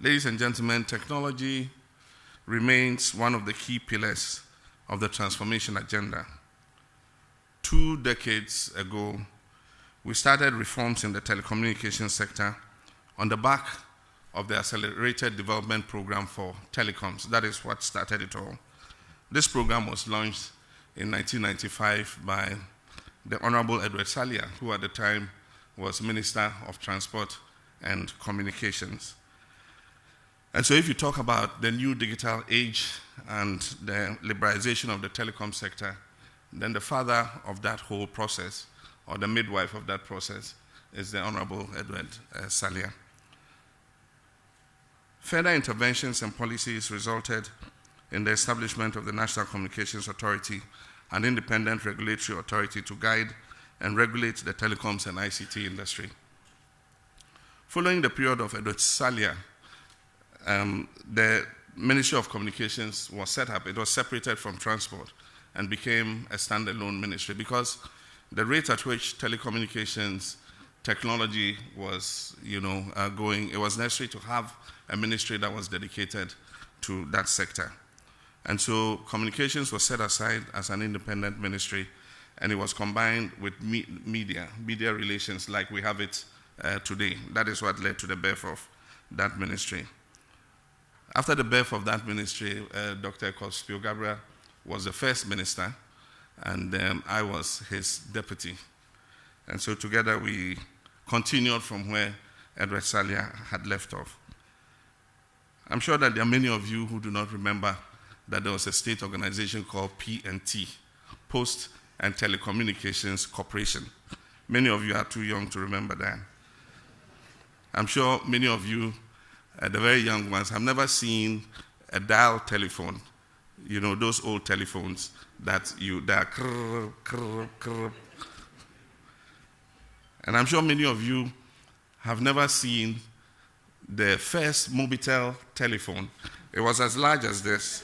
Ladies and gentlemen, technology remains one of the key pillars of the transformation agenda. 2 decades ago, we started reforms in the telecommunications sector on the back of the Accelerated Development Program for Telecoms. That is what started it all. This program was launched in 1995 by the Honorable Edward Salia, who at the time was Minister of Transport and Communications. And so if you talk about the new digital age and the liberalization of the telecom sector, then the father of that whole process, or the midwife of that process, is the Honorable Edward Salia. Further interventions and policies resulted in the establishment of the National Communications Authority, an independent regulatory authority to guide and regulate the telecoms and ICT industry. Following the period of Edward Salia, the Ministry of Communications was set up. It was separated from transport and became a standalone ministry because the rate at which telecommunications technology was, going, it was necessary to have a ministry that was dedicated to that sector. And so communications was set aside as an independent ministry, and it was combined with media relations like we have it today. That is what led to the birth of that ministry. After the birth of that ministry, Dr. Kospio Gabriel was the first minister, and I was his deputy. And so together we continued from where Edward Salia had left off. I'm sure that there are many of you who do not remember that there was a state organization called P&T, Post and Telecommunications Corporation. Many of you are too young to remember that. I'm sure many of you, the very young ones, have never seen a dial telephone, those old telephones that are krr, krr, krr. And I'm sure many of you have never seen the first Mobitel telephone. It was as large as this,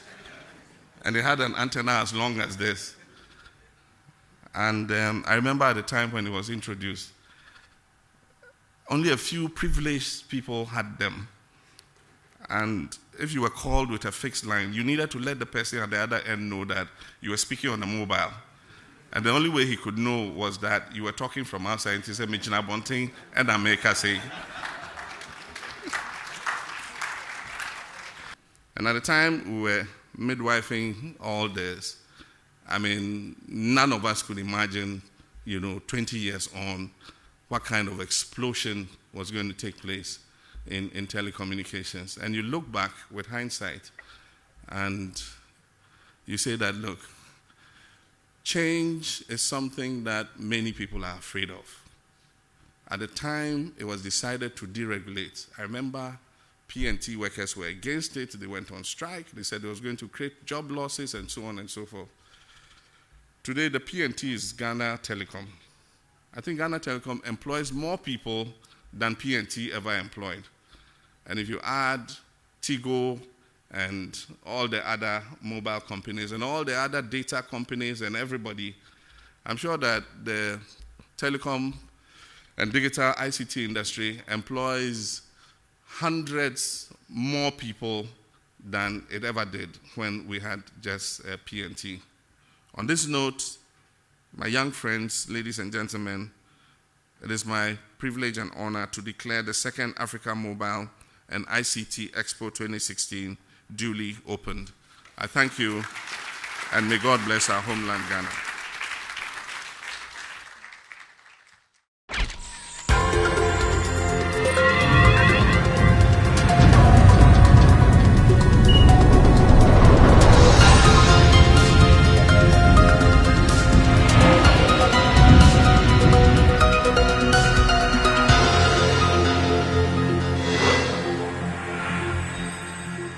and it had an antenna as long as this. And I remember at the time when it was introduced, only a few privileged people had them. And if you were called with a fixed line, you needed to let the person at the other end know that you were speaking on a mobile. And the only way he could know was that you were talking from outside. And he said, "Michina Bonting," and America say. And at the time we were midwifing all this, none of us could imagine, 20 years on, what kind of explosion was going to take place in telecommunications. And you look back with hindsight and you say that, look, change is something that many people are afraid of. At the time it was decided to deregulate, I remember P&T workers were against it. They went on strike. They said it was going to create job losses and so on and so forth. Today, the P&T is Ghana Telecom. I think Ghana Telecom employs more people than P&T ever employed. And if you add Tigo and all the other mobile companies and all the other data companies and everybody, I'm sure that the telecom and digital ICT industry employs hundreds more people than it ever did when we had just P&T. On this note, my young friends, ladies and gentlemen, it is my privilege and honor to declare the second Africa Mobile and ICT Expo 2016 duly opened. I thank you, and may God bless our homeland, Ghana.